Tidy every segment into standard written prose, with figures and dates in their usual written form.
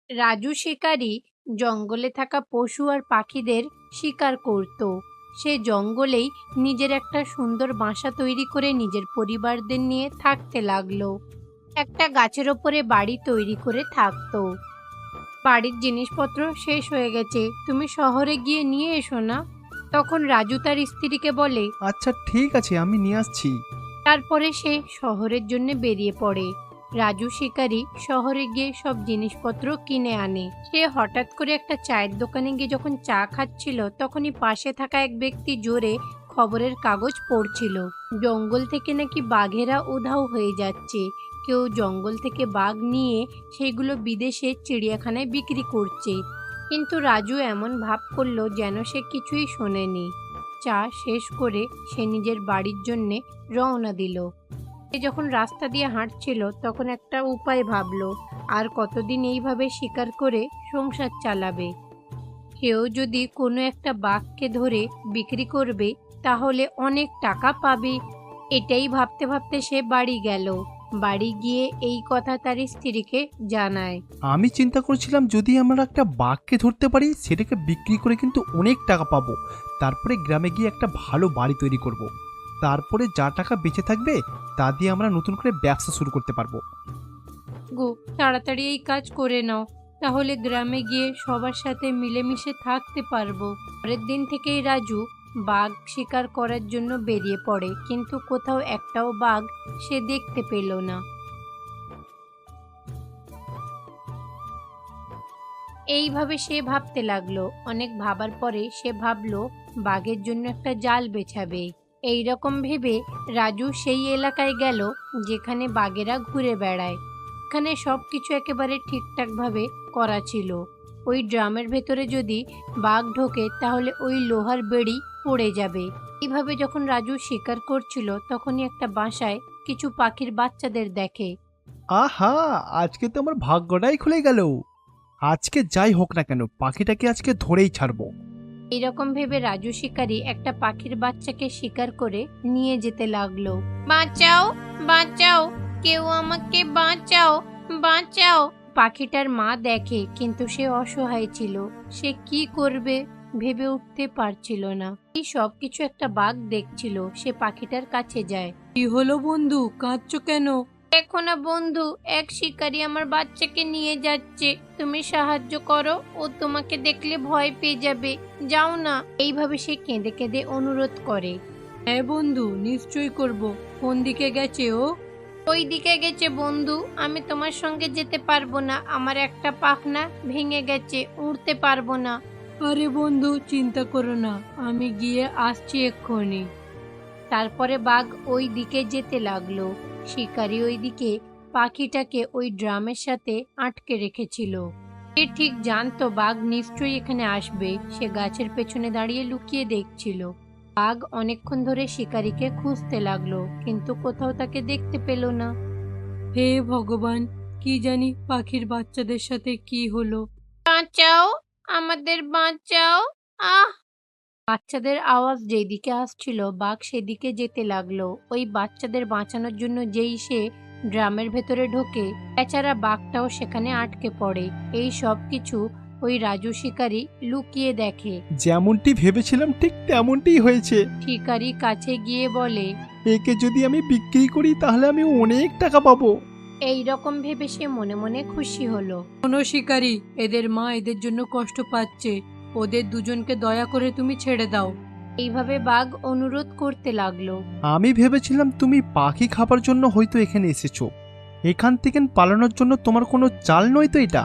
রাজু শিকারী জঙ্গলে থাকা পশু আর পাখিদের শিকার করত। সে জঙ্গলেই নিজের একটা সুন্দর বাসা তৈরি করে নিজের পরিবারদের নিয়ে থাকতে লাগলো। একটা গাছের ওপরে বাড়ি তৈরি করে থাকতো। বাড়ির জিনিসপত্র শেষ হয়ে গেছে, তুমি শহরে গিয়ে নিয়ে এসো না। তখন রাজু তার স্ত্রীকে বলে। আচ্ছা ঠিক আছে, আমি নিয়ে আসছি। তারপরে সে শহরের জন্য বেরিয়ে পড়ে। রাজু শিকারী শহরে গিয়ে সব জিনিসপত্র কিনে আনে। সে হঠাৎ করে একটা চায়ের দোকানে গিয়ে যখন চা খাচ্ছিল, তখনই পাশে থাকা এক ব্যক্তি জোরে খবরের কাগজ পড়ছিল। জঙ্গল থেকে নাকি বাঘেরা উধাও হয়ে যাচ্ছে। কেউ জঙ্গল থেকে বাঘ নিয়ে সেগুলো বিদেশে চিড়িয়াখানায় বিক্রি করছে। কিন্তু রাজু এমন ভাব করলো যেন সে কিছুই শোনেনি। চা শেষ করে সে নিজের বাড়ির জন্যে রওনা দিল। সে যখন রাস্তা দিয়ে হাঁটছিল তখন একটা উপায় ভাবলো, আর কতদিন এইভাবে শিকার করে সংসার চালাবে। কেউ যদি কোনো একটা বাঘকে ধরে বিক্রি করবে তাহলে অনেক টাকা পাবে। এটাই ভাবতে ভাবতে সে বাড়ি গেল। বাড়ি গিয়ে এই কথা তার স্ত্রীকে জানায়। আমি চিন্তা করছিলাম যদি আমরা একটা বাঘকে ধরতে পারি সেটাকে বিক্রি করে কিন্তু অনেক টাকা পাবো। তারপরে গ্রামে গিয়ে একটা ভালো বাড়ি তৈরি করব। তারপরে যা টাকা বেঁচে থাকবে তা দিয়ে আমরা নতুন করে ব্যবসা শুরু করতে পারবো। গো, তাড়াতাড়ি এই কাজ করে নাও, তাহলে গ্রামে গিয়ে সবার সাথে মিলেমিশে থাকতে পারবো। পরের দিন থেকেই রাজু বাঘ শিকার করার জন্য বেরিয়ে পড়ে, কিন্তু কোথাও একটাও বাঘ সে দেখতে পেল না। এইভাবে সে ভাবতে লাগলো। অনেক ভাবার পরে সে ভাবলো বাঘের জন্য একটা জাল বেছাবে। এই রকম ভেবে রাজু সেই এলাকায় গেল যেখানে বাঘেরা ঘুরে বেড়ায়। এখানে সব কিছু একেবারে ঠিকঠাকভাবে করা ছিল। ওই ড্রামের ভেতরে যদি বাঘ ঢোকে তাহলে ওই লোহার বেড়ি পড়ে যাবে। এইভাবে যখন রাজু শিকার করছিল তখনই একটা বাসায় কিছু পাখির বাচ্চাদের দেখে। আহা, আজকে তো আমার ভাগ্যটাই খুলে গেল। আজকে যাই হোক না কেন পাখিটাকে আজকে ধরেই ছাড়বো। এইরকম ভেবে রাজু শিকারী একটা পাখির বাচ্চাকে শিকার করে নিয়ে যেতে লাগলো। বাঁচাও, বাঁচাও, কেউ আমাকে বাঁচাও, বাঁচাও। পাখিটার মা দেখে, কিন্তু সে অসহায় ছিল। সে কি করবে ভেবে উঠতে পারছিল না। এই সব কিছু একটা বাঘ দেখছিল। সে পাখিটার কাছে যায়। কি হলো বন্ধু, কাঁদছো কেন? দেখো না বন্ধু, এক শিকারী আমার বাচ্চাকে নিয়ে যাচ্ছে, তুমি সাহায্য করো, ও তোমাকে দেখলে ভয় পেয়ে যাবে, যাও না। এইভাবে সে কেঁদে কেঁদে অনুরোধ করে। হ্যাঁ বন্ধু, নিশ্চয়ই করব। কোন দিকে গেছে ও? ওই দিকে গেছে বন্ধু, আমি তোমার সঙ্গে যেতে পারবো না, আমার একটা পাখনা ভেঙে গেছে, উড়তে পারবো না। আরে বন্ধু, চিন্তা করো না, আমি গিয়ে আসছি এক্ষুনি। তারপরে বাঘ ওই দিকে যেতে লাগলো। শিকারী ওই দিকে পাখিটাকে ওই ড্রামের সাথে আটকে রেখেছিল। সে ঠিক জানতো বাঘ নিশ্চয়ই এখানে আসবে। সে গাছের পেছনে দাঁড়িয়ে লুকিয়ে দেখছিল। বাঘ অনেকক্ষণ ধরে শিকারীকে খুঁজতে লাগলো, কিন্তু কোথাও তাকে দেখতে পেল না। হে ভগবান, কি জানি পাখির বাচ্চাদের সাথে কি হলো। বাঁচাও, আমাদের বাঁচাও, আহ! বাচ্চাদের আওয়াজ যেদিকে আসছিল বাঘ সেদিকে যেতে লাগলো। ওই বাচ্চাদের বাঁচানোর জন্য যেই সে ড্রামের ভেতরে ঢোকে, বেচারা বাঘটাও সেখানে আটকে পড়ে। এই সব কিছু ওই রাজু শিকারী লুকিয়ে দেখে। যেমনটি ভেবেছিলাম ঠিক তেমনটিই হয়েছে। শিকারী কাছে গিয়ে বলে। একে যদি আমি বিক্রি করি তাহলে আমি অনেক টাকা পাবো। এই রকম ভেবে সে মনে মনে খুশি হলো। কোনো শিকারী, এদের মা এদের জন্য কষ্ট পাচ্ছে, ওদের দুজনকে দয়া করে তুমি ছেড়ে দাও। এইভাবে বাঘ অনুরোধ করতে লাগলো। আমি ভেবেছিলাম তুমি পাখি খাবার জন্য হয়তো এখানে এসেছো। এখান থেকে পালানোর জন্য তোমার কোনো চাল নয় তো এটা?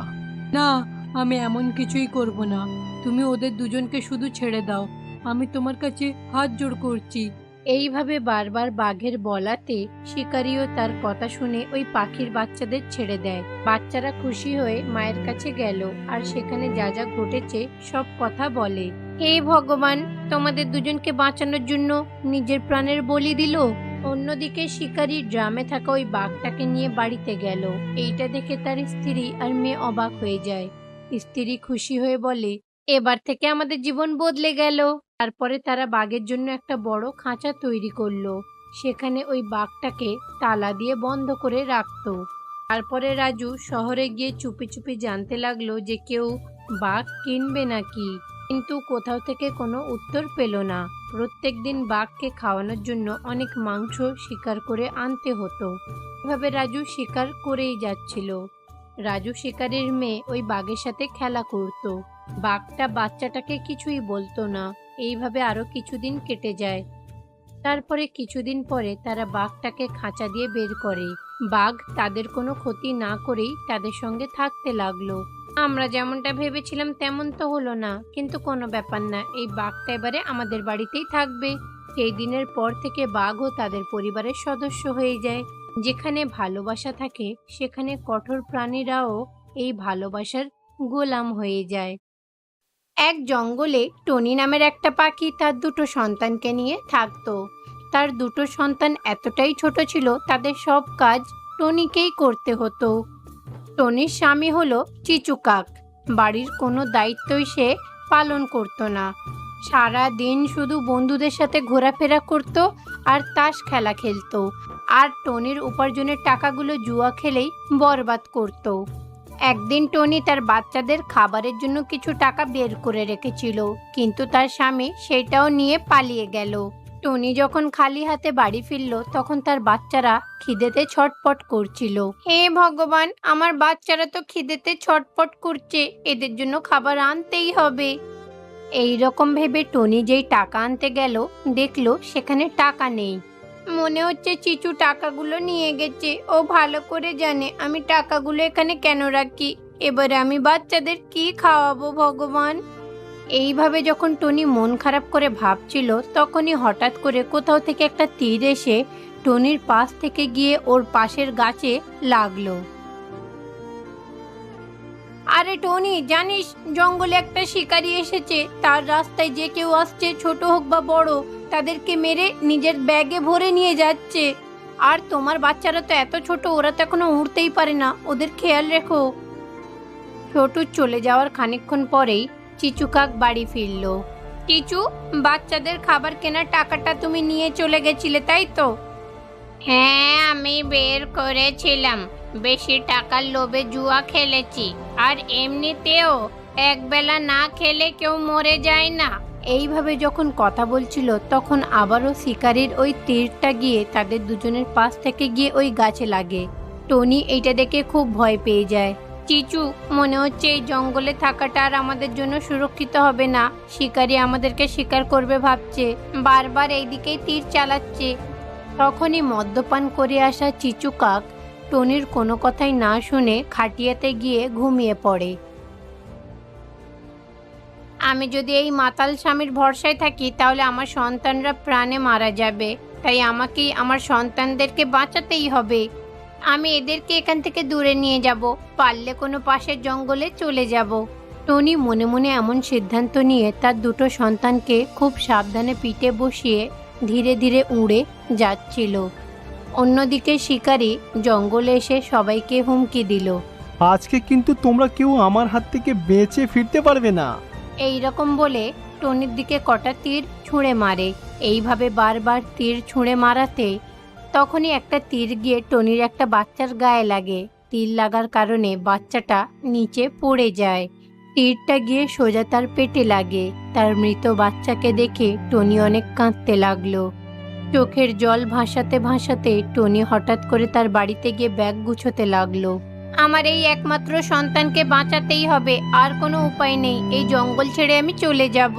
না, আমি এমন কিছুই করব না, তুমি ওদের দুজনকে শুধু ছেড়ে দাও, আমি তোমার কাছে হাত জোড় করছি। এইভাবে বারবার বাঘের বলাতে শিকারীও তার কথা শুনে ওই পাখির বাচ্চাদের ছেড়ে দেয়। বাচ্চারা খুশি হয়ে মায়ের কাছে গেল আর সেখানে যা যা ঘটেছে সব কথা বলে। হে ভগবান, তোমাদের দুজনকে বাঁচানোর জন্য নিজের প্রাণের বলি দিল। অন্যদিকে শিকারী ড্রামে থাকা ওই বাঘটাকে নিয়ে বাড়িতে গেল। এইটা দেখে তার স্ত্রী আর মেয়ে অবাক হয়ে যায়। স্ত্রী খুশি হয়ে বলে, এবার থেকে আমাদের জীবন বদলে গেল। তারপরে তারা বাঘের জন্য একটা বড় খাঁচা তৈরি করলো। সেখানে ওই বাঘটাকে তালা দিয়ে বন্ধ করে রাখতো। তারপরে রাজু শহরে গিয়ে চুপি চুপি জানতে লাগলো যে কেউ বাঘ কিনবে নাকি, কিন্তু কোথাও থেকে কোনো উত্তর পেল না। প্রত্যেকদিন বাঘকে খাওয়ানোর জন্য অনেক মাংস শিকার করে আনতে হতো। এভাবে রাজু শিকার করেই যাচ্ছিল। রাজু শিকারের মেয়ে ওই বাঘের সাথে খেলা করত। বাঘটা বাচ্চাটাকে কিছুই বলতো না। এইভাবে আরো কিছুদিন কেটে যায়। তারপরে কিছুদিন পরে তারা বাঘটাকে খাঁচা দিয়ে বের করে। বাঘ তাদের কোনো ক্ষতি না করেই তাদের সঙ্গে থাকতে লাগলো। আমরা যেমনটা ভেবেছিলাম তেমন তো হলো না, কিন্তু কোনো ব্যাপার না, এই বাঘটা এবারে আমাদের বাড়িতেই থাকবে। সেই দিনের পর থেকে বাঘও তাদের পরিবারের সদস্য হয়ে যায়। যেখানে ভালোবাসা থাকে সেখানে কঠোর প্রাণীরাও এই ভালোবাসার গোলাম হয়ে যায়। এক জঙ্গলে টনি নামের একটা পাখি তার দুটো সন্তানকে নিয়ে থাকতো। তার দুটো সন্তান এতটাই ছোট ছিল, তাদের সব কাজ টনিকেই করতে হতো। টনির স্বামী হলো চিচু কাক। বাড়ির কোনো দায়িত্বই সে পালন করতো না। সারা দিন শুধু বন্ধুদের সাথে ঘোরাফেরা করত আর তাস খেলা খেলতো। আর টনির উপার্জনের টাকাগুলো জুয়া খেলেই বরবাদ করত। একদিন টনি তার বাচ্চাদের খাবারের জন্য কিছু টাকা বের করে রেখেছিল, কিন্তু তার স্বামী সেটাও নিয়ে পালিয়ে গেল। টনি যখন খালি হাতে বাড়ি ফিরল তখন তার বাচ্চারা খিদেতে ছটপট করছিল। হে ভগবান, আমার বাচ্চারা তো খিদেতে ছটপট করছে, এদের জন্য খাবার আনতেই হবে। এই রকম ভেবে টনি যেই টাকা আনতে গেল দেখলো সেখানে টাকা নেই। মনে হচ্ছে চিচু টাকাগুলো নিয়ে গেছে। ও ভালো করে জানে আমি টাকাগুলো এখানে কেন রাখি। এবারে আমি বাচ্চাদের কি খাওয়াবো ভগবান। এইভাবে যখন টনি মন খারাপ করে ভাবছিল তখনই হঠাৎ করে কোথাও থেকে একটা তীর এসে টনির পাশ থেকে গিয়ে ওর পাশের গাছে লাগলো। আরে টনি, জানিস জঙ্গলে একটা শিকারী এসেছে। তার রাস্তায় যে কেউ আসছে, ছোট হোক বা বড়, তাদেরকে মেরে নিজের ব্যাগে ভরে নিয়ে যাচ্ছে। আর তোমার বাচ্চারা তো এত ছোট, ওরা তো এখনো উড়তেই পারে না, ওদের খেয়াল রেখো। ছোটু চলে যাওয়ার খানিকক্ষণ পরেই চিচু কাক বাড়ি ফিরল। চিচু, বাচ্চাদের খাবার কেনার টাকাটা তুমি নিয়ে চলে গেছিলে তাই তো? হ্যাঁ, আমি বের করেছিলাম। বেশি টাকার লোভে জুয়া খেলেছি। আর এমনিতেও একবেলা না খেলে কেউ মরে যায় না। এইভাবে যখন কথা বলছিল তখন আবারও শিকারীর ওই তীরটা গিয়ে তাদের দুজনের পাশ থেকে গিয়ে ওই গাছে লাগে। টনি এইটা দেখে খুব ভয় পেয়ে যায়। চিচু, মনে হচ্ছে এই জঙ্গলে থাকাটা আর আমাদের জন্য সুরক্ষিত হবে না। শিকারী আমাদেরকে শিকার করবে ভাবছে, বারবার এইদিকেই তীর চালাচ্ছে। তখনই মদ্যপান করে আসা চিচু কাক টনির কোনো কথাই না শুনে খাটিয়াতে গিয়ে ঘুমিয়ে পড়ে। আমি যদি এই মাতাল স্বামীর ভরসায় থাকি তাহলে আমার সন্তানরা প্রাণে মারা যাবে। তাই আমাকেই আমার সন্তানদেরকে বাঁচাতেই হবে। আমি এদেরকে এখান থেকে দূরে নিয়ে যাব, পারলে কোনো পাশের জঙ্গলে চলে যাব। টনি মনে মনে এমন সিদ্ধান্ত নিয়ে তার দুটো সন্তানকে খুব সাবধানে পিঠে বসিয়ে ধীরে ধীরে উড়ে যাচ্ছিল। অন্যদিকে শিকারী জঙ্গলে এসে সবাইকে হুমকি দিল, আজকে কিন্তু তোমরা কেউ আমার হাত থেকে বেঁচে ফিরতে পারবে না। এই রকম বলে টনির দিকে কটা তীর ছুঁড়ে মারে। এইভাবে বারবার তীর ছুঁড়ে মারাতে তখনই একটা তীর গিয়ে টনির একটা বাচ্চার গায়ে লাগে। তীর লাগার কারণে বাচ্চাটা নিচে পড়ে যায়। তীরটা গিয়ে সোজা তার পেটে লাগে। তার মৃত বাচ্চাকে দেখে টনি অনেক কাঁদতে লাগলো। চোখের জল ভাসাতে ভাসাতে টনি হঠাৎ করে তার বাড়িতে গিয়ে ব্যাগ গুছোতে লাগলো। আমার এই একমাত্র সন্তানকে বাঁচাতেই হবে, আর কোনো উপায় নেই। এই জঙ্গল ছেড়ে আমি চলে যাব।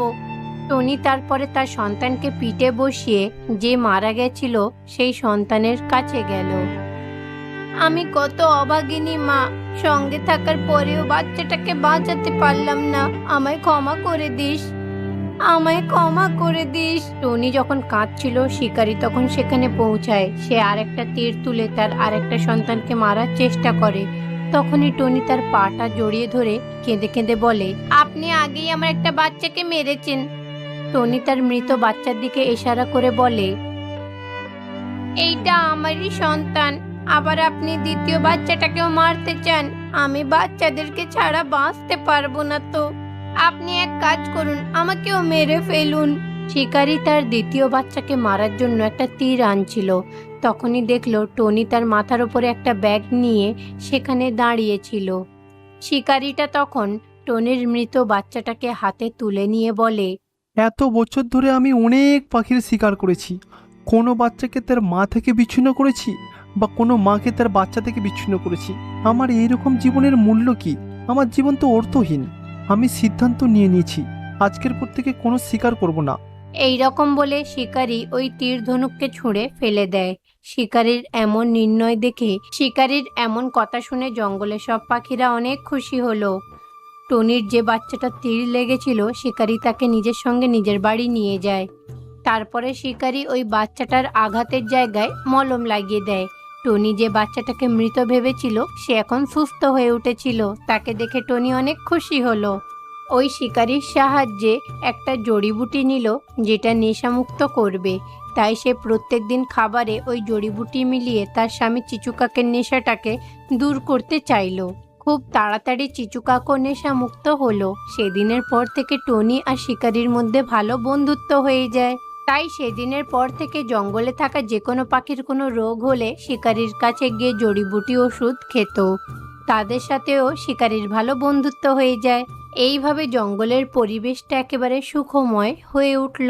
টনি তারপরে তার সন্তানকে পিঠে বসিয়ে যে মারা গেছিল সেই সন্তানের কাছে গেল। আমি কত অভাগিনী মা, সঙ্গে থাকার পরেও বাচ্চাটাকে বাঁচাতে পারলাম না। আমায় ক্ষমা করে দিস, আমায় ক্ষমা করে দিস। টনি যখন কাঁদছিল শিকারী তখন সেখানে পৌঁছায়। সে আরেকটা তীর তুলে তার আরেকটা সন্তানকে মারার চেষ্টা করে। তখনই টনি তার পাটা জড়িয়ে ধরে কেঁদে কেঁদে বলে, আপনি আগেই আমার একটা বাচ্চাকে মেরেছেন। টনি তার মৃত বাচ্চার দিকে ইশারা করে বলে, এইটা আমারই সন্তান। আবার আপনি দ্বিতীয় বাচ্চাটাকেও মারতে চান? আমি বাচ্চাদেরকে ছাড়া বাঁচতে পারবো না তো। আপনি এক কাজ করুন, আমাকেও মেরে ফেলুন। শিকারী তার দ্বিতীয় বাচ্চাকে মারার জন্য একটা তীর আনছিল। তখনই দেখলো টনি তার মাথার উপরে একটা ব্যাগ নিয়ে সেখানে দাঁড়িয়েছিল। শিকারিটা তখন টনির মৃত বাচ্চাটাকে হাতে তুলে নিয়ে বলে, এত বছর ধরে আমি অনেক পাখির শিকার করেছি, কোনো বাচ্চাকে তার মা থেকে বিচ্ছিন্ন করেছি বা কোনো মাকে তার বাচ্চা থেকে বিচ্ছিন্ন করেছি। আমার এইরকম জীবনের মূল্য কি? আমার জীবন তো অর্থহীন। আমি সিদ্ধান্ত নিয়ে নিয়েছি, আজকের পর থেকে কোনো শিকার করব না। এই রকম বলে শিকারী ওই তীর ধনুককে ছুঁড়ে ফেলে দেয়। শিকারীর এমন নির্ণয় দেখে, শিকারীর এমন কথা শুনে জঙ্গলের সব পাখিরা অনেক খুশি হলো। টনির যে বাচ্চাটা তীর লেগেছিল, শিকারী তাকে নিজের সঙ্গে নিজের বাড়ি নিয়ে যায়। তারপরে শিকারী ওই বাচ্চাটার আঘাতের জায়গায় মলম লাগিয়ে দেয়। টনি যে বাচ্চাটাকে মৃত ভেবেছিল, সে এখন সুস্থ হয়ে উঠেছিল। তাকে দেখে টনি অনেক খুশি হলো। ওই শিকারীর সাহায্যে একটা জড়িবুটি নিল, যেটা নেশামুক্ত করবে। তাই সে প্রত্যেকদিন খাবারে ওই জড়িবুটি মিলিয়ে তার স্বামী চিচুকাকের নেশাটাকে দূর করতে চাইলো। খুব তাড়াতাড়ি চিচুকাকও নেশামুক্ত হলো। সেদিনের পর থেকে টনি আর শিকারীর মধ্যে ভালো বন্ধুত্ব হয়ে যায়। তাই সেদিনের পর থেকে জঙ্গলে থাকা যে কোনো পাখির কোনো রোগ হলে শিকারীর কাছে গিয়ে জড়িবুটি ওষুধ খেত। তাদের সাথেও শিকারীর ভালো বন্ধুত্ব হয়ে যায়। এইভাবে জঙ্গলের পরিবেশটা একেবারে সুখময় হয়ে উঠল।